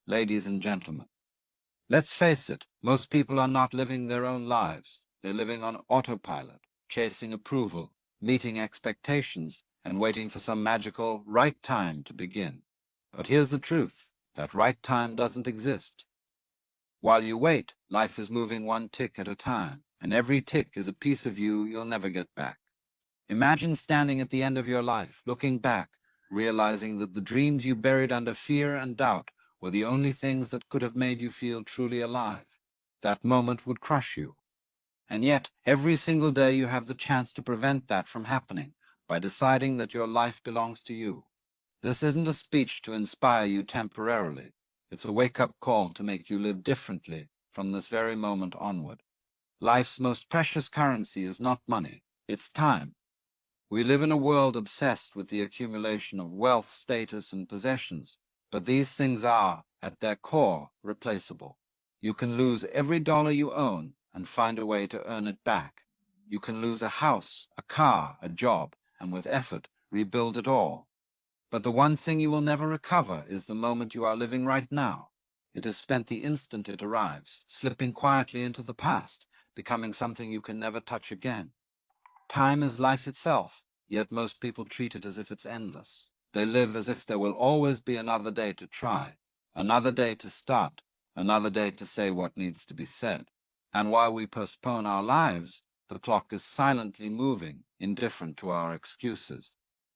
ladies and gentlemen. Let's face it, most people are not living their own lives. They're living on autopilot, chasing approval, meeting expectations, and waiting for some magical right time to begin. But here's the truth. That right time doesn't exist. While you wait, life is moving one tick at a time, and every tick is a piece of you you'll never get back. Imagine standing at the end of your life, looking back, realizing that the dreams you buried under fear and doubt were the only things that could have made you feel truly alive. That moment would crush you. And yet, every single day you have the chance to prevent that from happening by deciding that your life belongs to you. This isn't a speech to inspire you temporarily. It's a wake-up call to make you live differently from this very moment onward. Life's most precious currency is not money, it's time. We live in a world obsessed with the accumulation of wealth, status, and possessions, but these things are, at their core, replaceable. You can lose every dollar you own and find a way to earn it back. You can lose a house, a car, a job, and with effort, rebuild it all. But the one thing you will never recover is the moment you are living right now. It is spent the instant it arrives, slipping quietly into the past, becoming something you can never touch again. Time is life itself, yet most people treat it as if it's endless. They live as if there will always be another day to try, another day to start, another day to say what needs to be said. And while we postpone our lives, the clock is silently moving, indifferent to our excuses.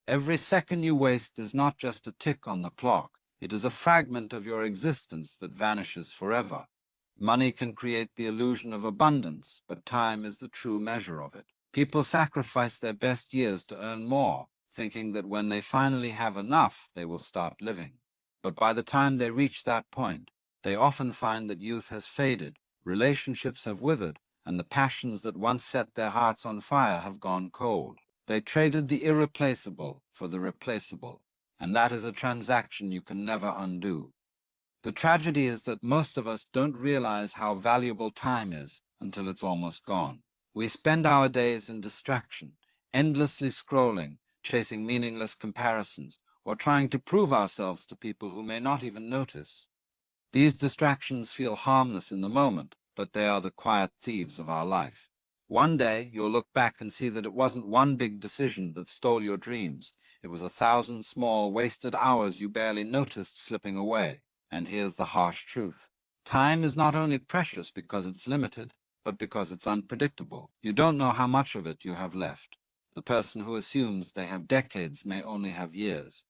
Every second you waste is not just a tick on the clock, it is a fragment of your existence that vanishes forever. Money can create the illusion of abundance, but time is the true measure of it. People sacrifice their best years to earn more, thinking that when they finally have enough, they will start living. But by the time they reach that point, they often find that youth has faded, relationships have withered, and the passions that once set their hearts on fire have gone cold. They traded the irreplaceable for the replaceable, and that is a transaction you can never undo. The tragedy is that most of us don't realize how valuable time is until it's almost gone. We spend our days in distraction, endlessly scrolling, chasing meaningless comparisons, or trying to prove ourselves to people who may not even notice. These distractions feel harmless in the moment, but they are the quiet thieves of our life. One day, you'll look back and see that it wasn't one big decision that stole your dreams. It was 1,000 small, wasted hours you barely noticed slipping away. And here's the harsh truth. Time is not only precious because it's limited, but because it's unpredictable. You don't know how much of it you have left. The person who assumes they have decades may only have years.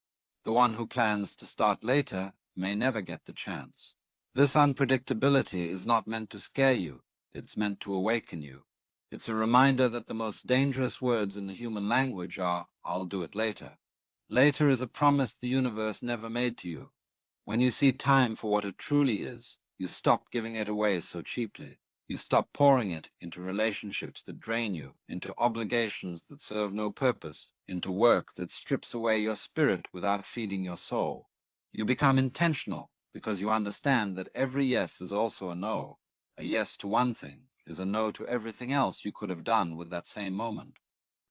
The one who plans to start later may never get the chance. This unpredictability is not meant to scare you. It's meant to awaken you. It's a reminder that the most dangerous words in the human language are, "I'll do it later." Later is a promise the universe never made to you. When you see time for what it truly is, you stop giving it away so cheaply. You stop pouring it into relationships that drain you, into obligations that serve no purpose, into work that strips away your spirit without feeding your soul. You become intentional because you understand that every yes is also a no. A yes to one thing is a no to everything else you could have done with that same moment.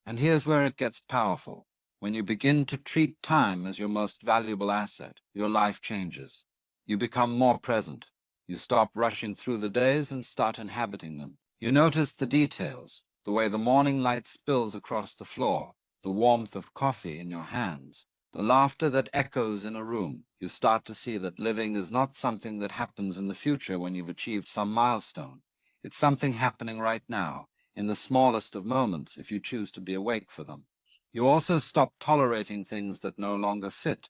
And here's where it gets powerful. When you begin to treat time as your most valuable asset, your life changes. You become more present. You stop rushing through the days and start inhabiting them. You notice the details, the way the morning light spills across the floor, the warmth of coffee in your hands, the laughter that echoes in a room. You start to see that living is not something that happens in the future when you've achieved some milestone. It's something happening right now, in the smallest of moments, if you choose to be awake for them. You also stop tolerating things that no longer fit.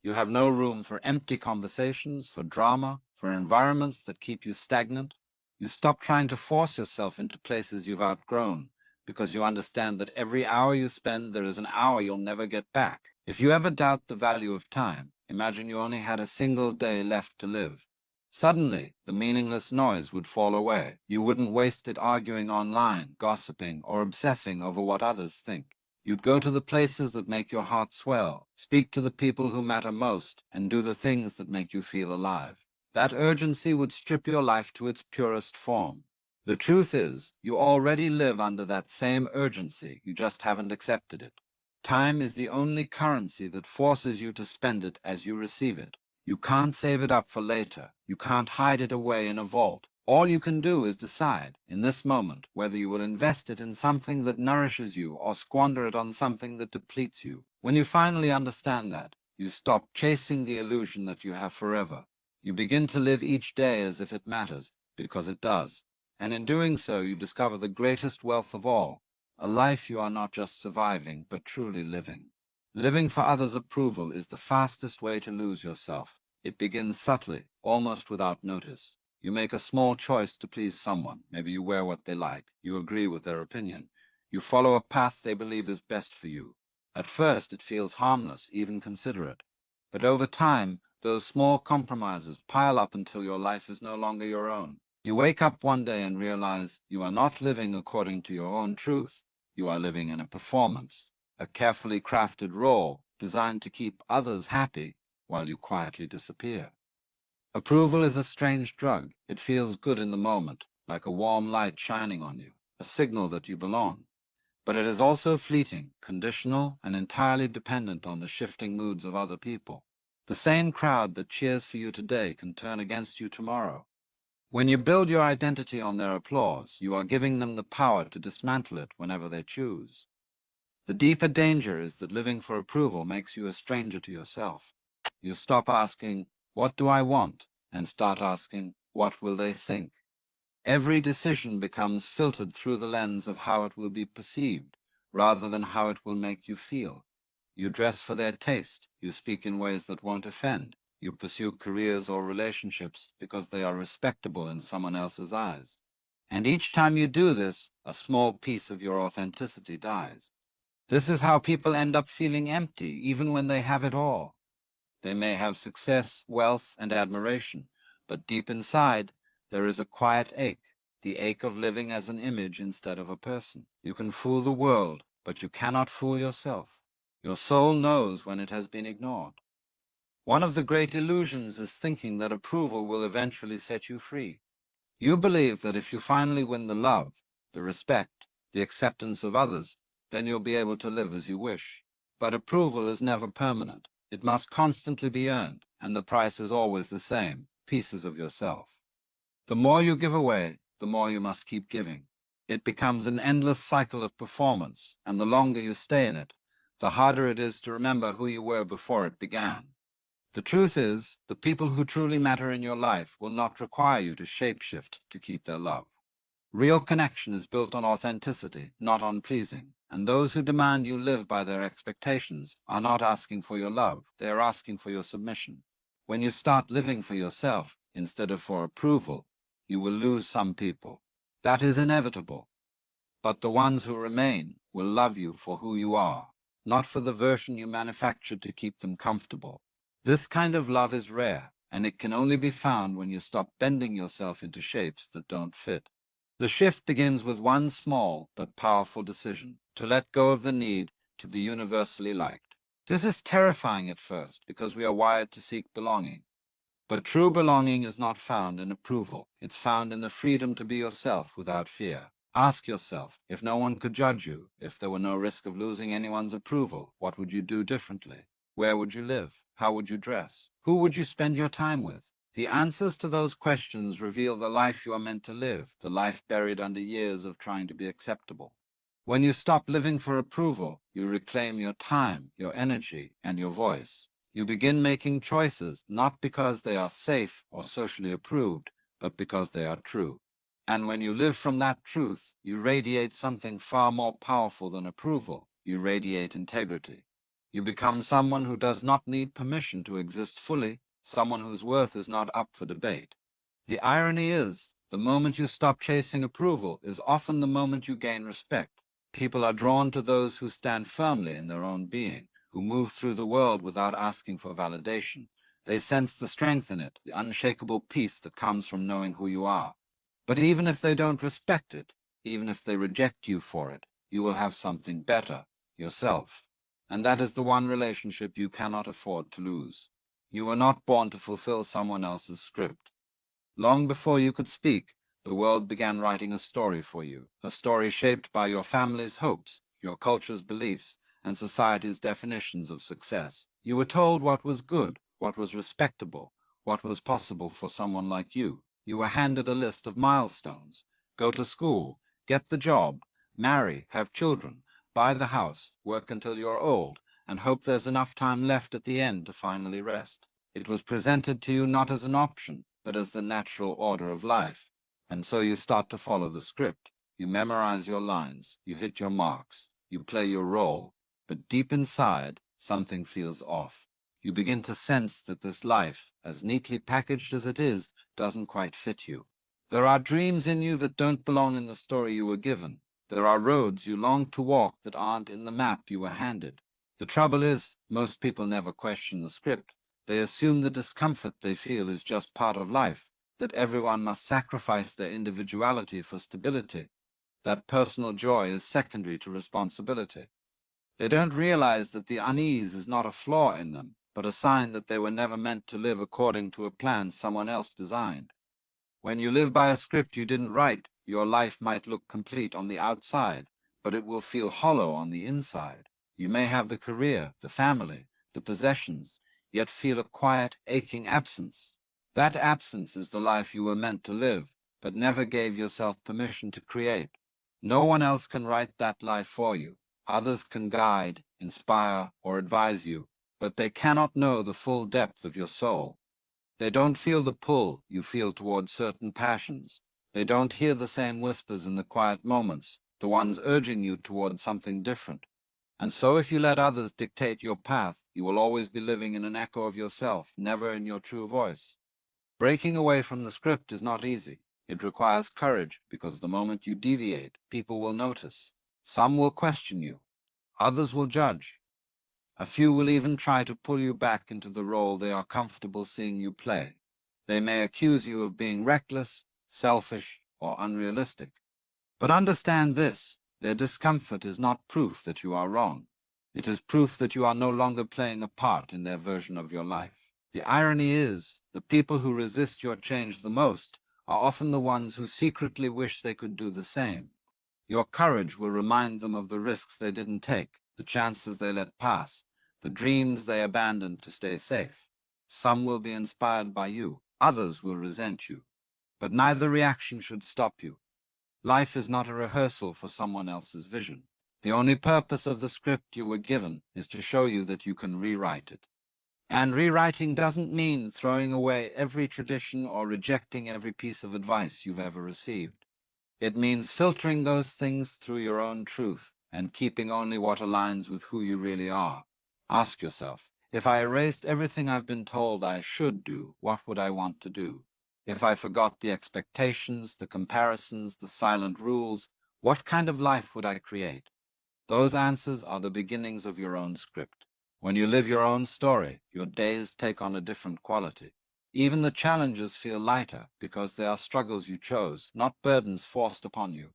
You have no room for empty conversations, for drama, for environments that keep you stagnant. You stop trying to force yourself into places you've outgrown, because you understand that every hour you spend, there is an hour you'll never get back. If you ever doubt the value of time, imagine you only had a single day left to live. Suddenly, the meaningless noise would fall away. You wouldn't waste it arguing online, gossiping, or obsessing over what others think. You'd go to the places that make your heart swell, speak to the people who matter most, and do the things that make you feel alive. That urgency would strip your life to its purest form. The truth is, you already live under that same urgency, you just haven't accepted it. Time is the only currency that forces you to spend it as you receive it. You can't save it up for later. You can't hide it away in a vault. All you can do is decide, in this moment, whether you will invest it in something that nourishes you or squander it on something that depletes you. When you finally understand that, you stop chasing the illusion that you have forever. You begin to live each day as if it matters, because it does. And in doing so, you discover the greatest wealth of all, a life you are not just surviving, but truly living. Living for others' approval is the fastest way to lose yourself. It begins subtly, almost without notice. You make a small choice to please someone. Maybe you wear what they like. You agree with their opinion. You follow a path they believe is best for you. At first, it feels harmless, even considerate. But over time, those small compromises pile up until your life is no longer your own. You wake up one day and realize you are not living according to your own truth. You are living in a performance, a carefully crafted role designed to keep others happy while you quietly disappear. Approval is a strange drug. It feels good in the moment, like a warm light shining on you, a signal that you belong. But it is also fleeting, conditional, and entirely dependent on the shifting moods of other people. The same crowd that cheers for you today can turn against you tomorrow. When you build your identity on their applause, you are giving them the power to dismantle it whenever they choose. The deeper danger is that living for approval makes you a stranger to yourself. You stop asking, "What do I want?" and start asking, "What will they think?" Every decision becomes filtered through the lens of how it will be perceived, rather than how it will make you feel. You dress for their taste. You speak in ways that won't offend. You pursue careers or relationships because they are respectable in someone else's eyes. And each time you do this, a small piece of your authenticity dies. This is how people end up feeling empty, even when they have it all. They may have success, wealth, and admiration, but deep inside, there is a quiet ache, the ache of living as an image instead of a person. You can fool the world, but you cannot fool yourself. Your soul knows when it has been ignored. One of the great illusions is thinking that approval will eventually set you free. You believe that if you finally win the love, the respect, the acceptance of others, then you'll be able to live as you wish. But approval is never permanent. It must constantly be earned, and the price is always the same, pieces of yourself. The more you give away, the more you must keep giving. It becomes an endless cycle of performance, and the longer you stay in it, the harder it is to remember who you were before it began. The truth is, the people who truly matter in your life will not require you to shapeshift to keep their love. Real connection is built on authenticity, not on pleasing. And those who demand you live by their expectations are not asking for your love, they are asking for your submission. When you start living for yourself instead of for approval, you will lose some people. That is inevitable. But the ones who remain will love you for who you are, not for the version you manufactured to keep them comfortable. This kind of love is rare, and it can only be found when you stop bending yourself into shapes that don't fit. The shift begins with one small but powerful decision, to let go of the need to be universally liked. This is terrifying at first because we are wired to seek belonging. But true belonging is not found in approval. It's found in the freedom to be yourself without fear. Ask yourself, if no one could judge you, if there were no risk of losing anyone's approval, what would you do differently? Where would you live? How would you dress? Who would you spend your time with? The answers to those questions reveal the life you are meant to live, the life buried under years of trying to be acceptable. When you stop living for approval, you reclaim your time, your energy, and your voice. You begin making choices not because they are safe or socially approved, but because they are true. And when you live from that truth, you radiate something far more powerful than approval. You radiate integrity. You become someone who does not need permission to exist fully, someone whose worth is not up for debate. The irony is, the moment you stop chasing approval is often the moment you gain respect. People are drawn to those who stand firmly in their own being, who move through the world without asking for validation. They sense the strength in it, the unshakable peace that comes from knowing who you are. But even if they don't respect it, even if they reject you for it, you will have something better, yourself. And that is the one relationship you cannot afford to lose. You were not born to fulfill someone else's script. Long before you could speak, the world began writing a story for you, a story shaped by your family's hopes, your culture's beliefs, and society's definitions of success. You were told what was good, what was respectable, what was possible for someone like you. You were handed a list of milestones. Go to school, get the job, marry, have children, buy the house, work until you're old, and hope there's enough time left at the end to finally rest. It was presented to you not as an option, but as the natural order of life. And so you start to follow the script. You memorize your lines, you hit your marks, you play your role, but deep inside, something feels off. You begin to sense that this life, as neatly packaged as it is, doesn't quite fit you. There are dreams in you that don't belong in the story you were given. There are roads you long to walk that aren't in the map you were handed. The trouble is, most people never question the script. They assume the discomfort they feel is just part of life, that everyone must sacrifice their individuality for stability, that personal joy is secondary to responsibility. They don't realize that the unease is not a flaw in them, but a sign that they were never meant to live according to a plan someone else designed. When you live by a script you didn't write, your life might look complete on the outside, but it will feel hollow on the inside. You may have the career, the family, the possessions, yet feel a quiet, aching absence. That absence is the life you were meant to live, but never gave yourself permission to create. No one else can write that life for you. Others can guide, inspire, or advise you, but they cannot know the full depth of your soul. They don't feel the pull you feel towards certain passions. They don't hear the same whispers in the quiet moments, the ones urging you towards something different. And so if you let others dictate your path, you will always be living in an echo of yourself, never in your true voice. Breaking away from the script is not easy. It requires courage, because the moment you deviate, people will notice. Some will question you. Others will judge. A few will even try to pull you back into the role they are comfortable seeing you play. They may accuse you of being reckless, selfish, or unrealistic. But understand this, their discomfort is not proof that you are wrong. It is proof that you are no longer playing a part in their version of your life. The irony is, the people who resist your change the most are often the ones who secretly wish they could do the same. Your courage will remind them of the risks they didn't take, the chances they let pass, the dreams they abandoned to stay safe. Some will be inspired by you, others will resent you. But neither reaction should stop you. Life is not a rehearsal for someone else's vision. The only purpose of the script you were given is to show you that you can rewrite it. And rewriting doesn't mean throwing away every tradition or rejecting every piece of advice you've ever received. It means filtering those things through your own truth and keeping only what aligns with who you really are. Ask yourself, if I erased everything I've been told I should do, what would I want to do? If I forgot the expectations, the comparisons, the silent rules, what kind of life would I create? Those answers are the beginnings of your own script. When you live your own story, your days take on a different quality. Even the challenges feel lighter because they are struggles you chose, not burdens forced upon you.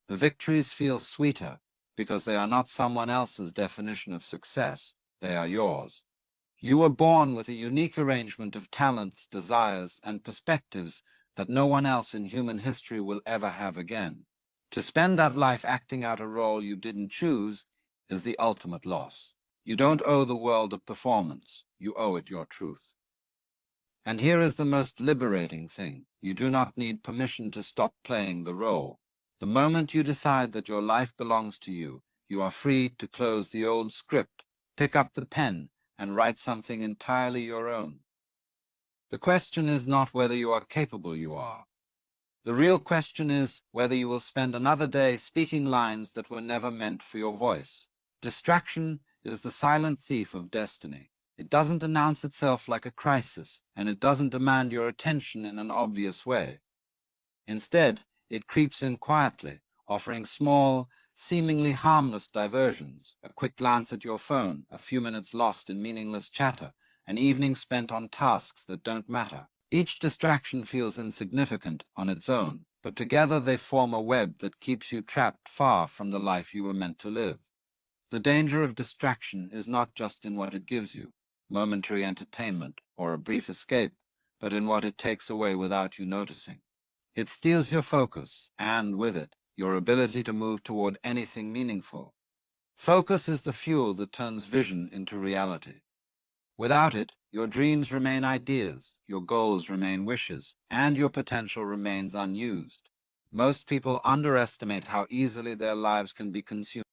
The victories feel sweeter because they are not someone else's definition of success, they are yours. You were born with a unique arrangement of talents, desires, and perspectives that no one else in human history will ever have again. To spend that life acting out a role you didn't choose is the ultimate loss. You don't owe the world a performance, you owe it your truth. And here is the most liberating thing. You do not need permission to stop playing the role. The moment you decide that your life belongs to you, you are free to close the old script, pick up the pen, and write something entirely your own. The question is not whether you are capable you are. The real question is whether you will spend another day speaking lines that were never meant for your voice. Distraction is the silent thief of destiny. It doesn't announce itself like a crisis, and it doesn't demand your attention in an obvious way. Instead, it creeps in quietly, offering small, seemingly harmless diversions, a quick glance at your phone, a few minutes lost in meaningless chatter, an evening spent on tasks that don't matter. Each distraction feels insignificant on its own, but together they form a web that keeps you trapped far from the life you were meant to live. The danger of distraction is not just in what it gives you, momentary entertainment or a brief escape, but in what it takes away without you noticing. It steals your focus, and with it, your ability to move toward anything meaningful. Focus is the fuel that turns vision into reality. Without it, Your dreams remain ideas, your goals remain wishes, and your potential remains unused. Most people underestimate how easily their lives can be consumed